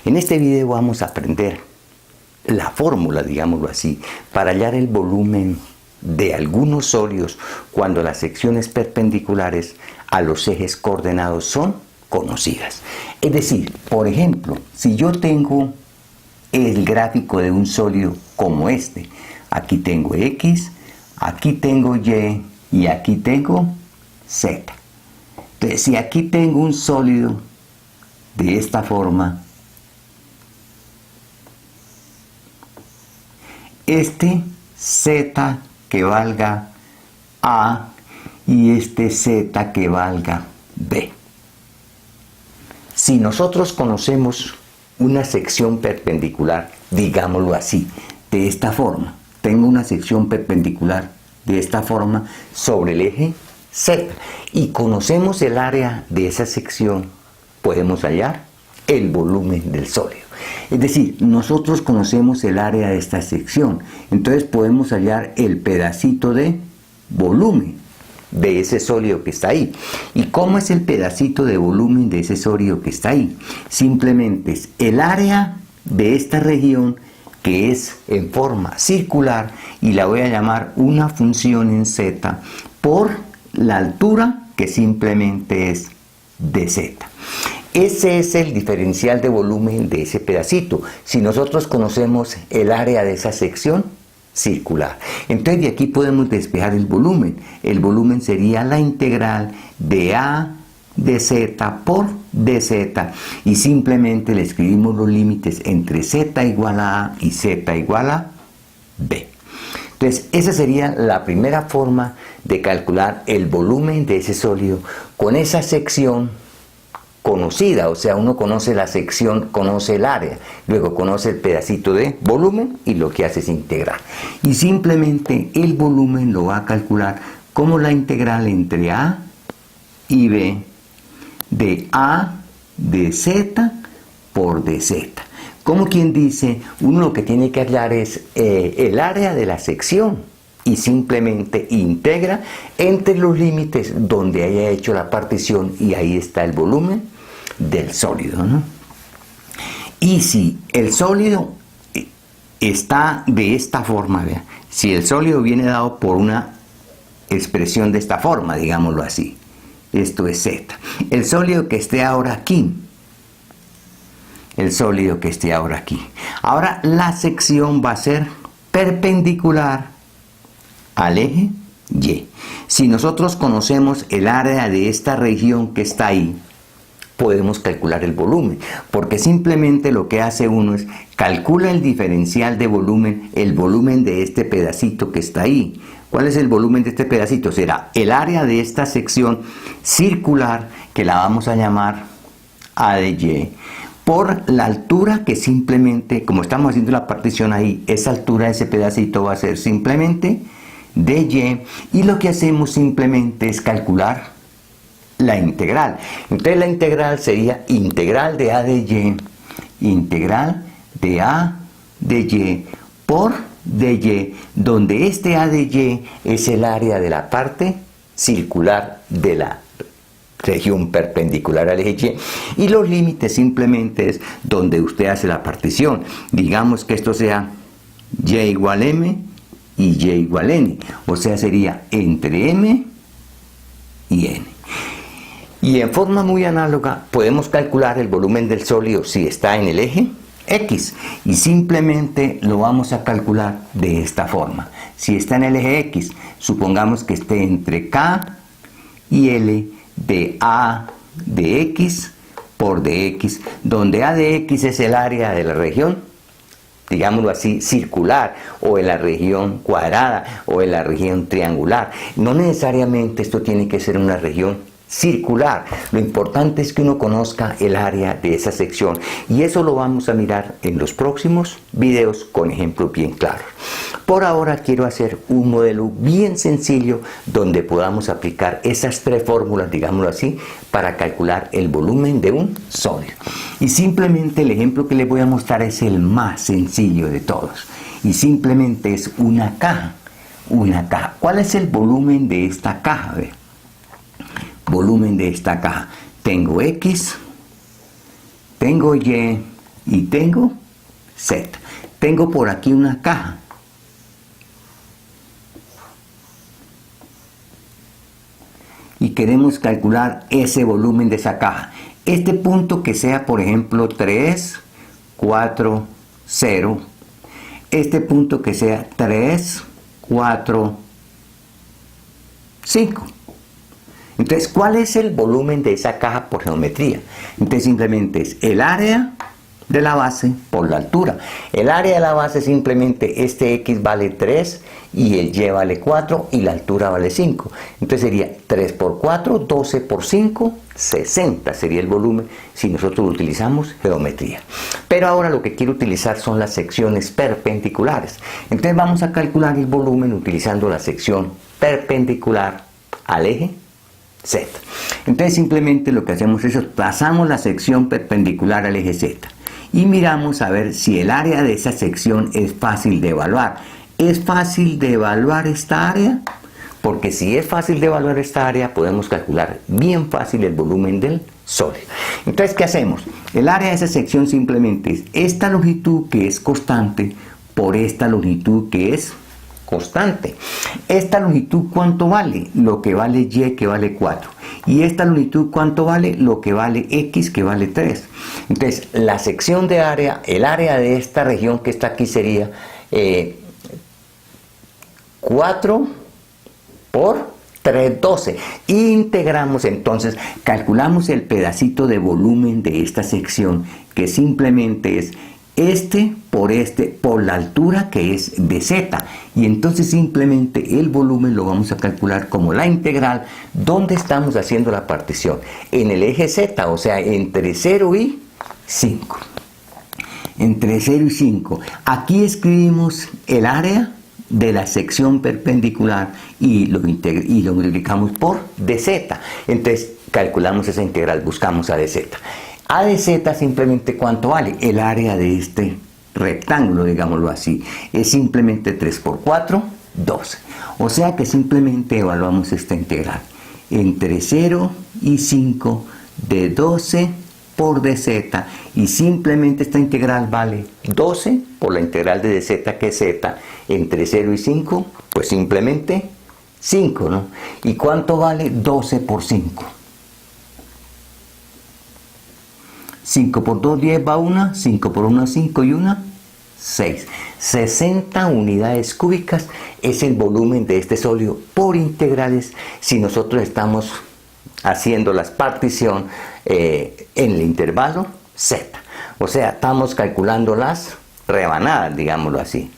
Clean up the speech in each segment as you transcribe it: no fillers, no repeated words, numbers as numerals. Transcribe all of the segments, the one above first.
En este video vamos a aprender la fórmula, digámoslo así, para hallar el volumen de algunos sólidos cuando las secciones perpendiculares a los ejes coordenados son conocidas. Es decir, por ejemplo, si yo tengo el gráfico de un sólido como este, aquí tengo X, aquí tengo Y y aquí tengo Z. Entonces, si aquí tengo un sólido de esta forma, este Z que valga A y este Z que valga B. Si nosotros conocemos una sección perpendicular, digámoslo así, de esta forma, tengo una sección perpendicular de esta forma sobre el eje Z y conocemos el área de esa sección, podemos hallar el volumen del sólido. Es decir, nosotros conocemos el área de esta sección, entonces podemos hallar el pedacito de volumen de ese sólido que está ahí. ¿Y cómo es el pedacito de volumen de ese sólido que está ahí? Simplemente es el área de esta región que es en forma circular y la voy a llamar una función en Z por la altura que simplemente es dz. Ese es el diferencial de volumen de ese pedacito. Si nosotros conocemos el área de esa sección circular, entonces de aquí podemos despejar el volumen. El volumen sería la integral de A de Z por dz y simplemente le escribimos los límites entre Z igual a A y Z igual a B. Entonces esa sería la primera forma de calcular el volumen de ese sólido con esa sección conocida, o sea, uno conoce la sección, conoce el área, luego conoce el pedacito de volumen y lo que hace es integrar. Y simplemente el volumen lo va a calcular como la integral entre A y B de A de Z por dz. Como quien dice, uno lo que tiene que hallar es el área de la sección y simplemente integra entre los límites donde haya hecho la partición y ahí está el volumen del sólido, ¿no? Y si el sólido está de esta forma, ¿vea? Si el sólido viene dado por una expresión de esta forma, digámoslo así, esto es Z. El sólido que esté ahora aquí, el sólido que esté ahora aquí. Ahora la sección va a ser perpendicular al eje Y. Si nosotros conocemos el área de esta región que está ahí, podemos calcular el volumen, porque simplemente lo que hace uno es calcula el diferencial de volumen, el volumen de este pedacito que está ahí. ¿Cuál es el volumen de este pedacito? Será el área de esta sección circular, que la vamos a llamar A de Y, por la altura que simplemente, como estamos haciendo la partición ahí, esa altura de ese pedacito va a ser simplemente dy, y lo que hacemos simplemente es calcular la integral. Entonces la integral sería integral de A de Y, integral de A de Y por dy, donde este A de Y es el área de la parte circular de la región perpendicular al eje Y, y los límites simplemente es donde usted hace la partición. Digamos que esto sea Y igual M y Y igual N, o sea sería entre M y N. Y en forma muy análoga podemos calcular el volumen del sólido si está en el eje X y simplemente lo vamos a calcular de esta forma. Si está en el eje X, supongamos que esté entre K y L de A de X por dx, donde A de X es el área de la región, digámoslo así, circular, o en la región cuadrada, o en la región triangular. No necesariamente esto tiene que ser una región circular. Lo importante es que uno conozca el área de esa sección y eso lo vamos a mirar en los próximos videos con ejemplos bien claros. Por ahora quiero hacer un modelo bien sencillo donde podamos aplicar esas tres fórmulas, digámoslo así, para calcular el volumen de un sólido. Y simplemente el ejemplo que les voy a mostrar es el más sencillo de todos y simplemente es una caja. ¿Cuál es el volumen de esta caja? Volumen de esta caja. Tengo X, tengo Y y tengo Z. Tengo por aquí una caja. Y queremos calcular ese volumen de esa caja. Este punto que sea, por ejemplo, 3, 4, 0. Este punto que sea 3, 4, 5. Entonces, ¿cuál es el volumen de esa caja por geometría? Entonces, simplemente es el área de la base por la altura. El área de la base simplemente este X vale 3 y el Y vale 4 y la altura vale 5. Entonces sería 3 por 4, 12 por 5, 60 sería el volumen si nosotros utilizamos geometría. Pero ahora lo que quiero utilizar son las secciones perpendiculares. Entonces vamos a calcular el volumen utilizando la sección perpendicular al eje Z. Entonces simplemente lo que hacemos es pasamos la sección perpendicular al eje Z y miramos a ver si el área de esa sección es fácil de evaluar. ¿Es fácil de evaluar esta área? Porque si es fácil de evaluar esta área, podemos calcular bien fácil el volumen del sólido. Entonces, ¿qué hacemos? El área de esa sección simplemente es esta longitud que es constante por esta longitud que es constante. Esta longitud, ¿cuánto vale? Lo que vale Y, que vale 4. Y esta longitud, ¿cuánto vale? Lo que vale X, que vale 3. Entonces, la sección de área, el área de esta región que está aquí sería 4 por 3, 12. Integramos entonces, calculamos el pedacito de volumen de esta sección, que simplemente es este por la altura que es de Z. Y entonces simplemente el volumen lo vamos a calcular como la integral, donde estamos haciendo la partición. En el eje Z, o sea, entre 0 y 5. Entre 0 y 5. Aquí escribimos el área de la sección perpendicular y lo multiplicamos por dz. Entonces calculamos esa integral, buscamos a dz. A dz simplemente ¿cuánto vale? El área de este rectángulo, digámoslo así, es simplemente 3 por 4, 12. O sea que simplemente evaluamos esta integral. Entre 0 y 5 de 12 por dz, y simplemente esta integral vale 12 por la integral de dz, que es z, entre 0 y 5, pues simplemente 5, ¿no? ¿Y cuánto vale 12 por 5? 5 por 2, 10 va 1, 5 por 1, 5 y 1, 6. 60 unidades cúbicas es el volumen de este sólido por integrales si nosotros estamos haciendo la partición en el intervalo Z. O sea, estamos calculando las rebanadas, digámoslo así.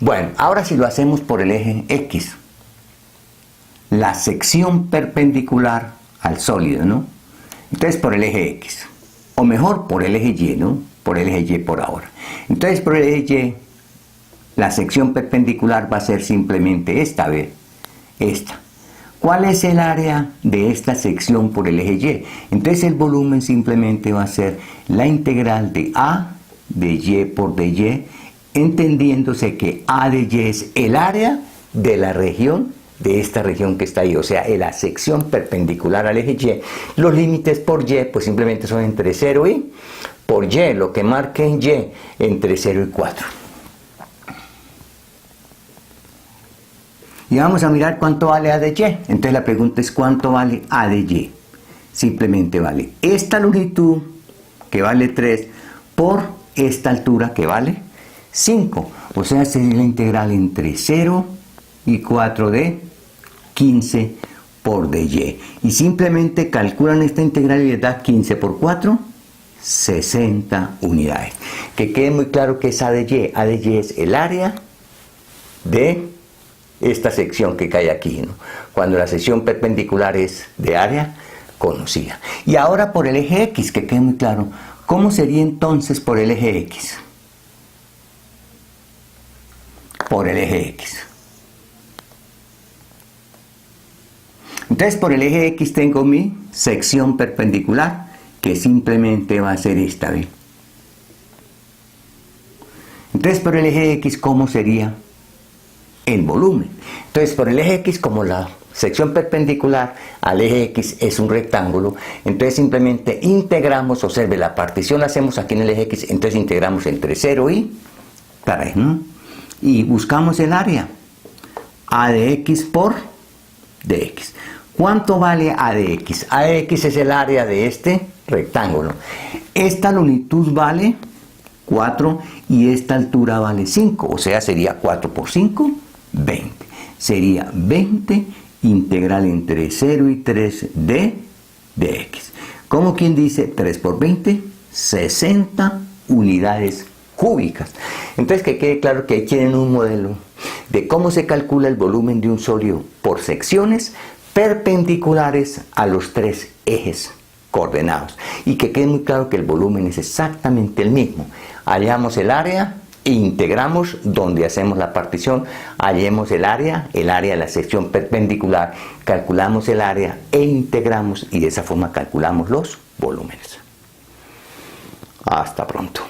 Bueno, ahora si lo hacemos por el eje X, la sección perpendicular al sólido, ¿no? Entonces por el eje X, o mejor por el eje Y, ¿no? Por el eje Y por ahora. Entonces por el eje Y, la sección perpendicular va a ser simplemente esta, a ver, esta. ¿Cuál es el área de esta sección por el eje Y? Entonces el volumen simplemente va a ser la integral de A de Y por dy, entendiéndose que A de Y es el área de la región, de esta región que está ahí, o sea, en la sección perpendicular al eje Y. Los límites por Y pues simplemente son entre 0 y, por Y, lo que marque en Y, entre 0 y 4. Y vamos a mirar cuánto vale A de Y. Entonces la pregunta es ¿cuánto vale A de Y? Simplemente vale esta longitud, que vale 3, por esta altura, que vale 5. O sea, sería la integral entre 0 y 4 de 15 por dy. Y simplemente calculan esta integral y les da 15 por 4, 60 unidades. Que quede muy claro que es A de Y. A de Y es el área de esta sección que cae aquí, ¿no? Cuando la sección perpendicular es de área conocida. Y ahora por el eje X, que quede muy claro, ¿cómo sería entonces por el eje X? Por el eje X. Entonces por el eje X tengo mi sección perpendicular, que simplemente va a ser esta, ¿ve? Entonces por el eje X, ¿cómo sería el volumen. Entonces, por el eje X, como la sección perpendicular al eje X es un rectángulo, entonces simplemente integramos, observe, la partición la hacemos aquí en el eje X, entonces integramos entre 0 y 3, ¿no? Y buscamos el área, A de X por dx. ¿Cuánto vale A de X? A de X es el área de este rectángulo. Esta longitud vale 4 y esta altura vale 5, o sea, sería 4 por 5, 20. Sería 20 integral entre 0 y 3 de dx. Como quien dice, 3 por 20, 60 unidades cúbicas. Entonces, que quede claro que ahí tienen un modelo de cómo se calcula el volumen de un sólido por secciones perpendiculares a los 3 ejes coordenados. Y que quede muy claro que el volumen es exactamente el mismo. Hallamos el área e integramos donde hacemos la partición, hallemos el área de la sección perpendicular, calculamos el área e integramos y de esa forma calculamos los volúmenes. Hasta pronto.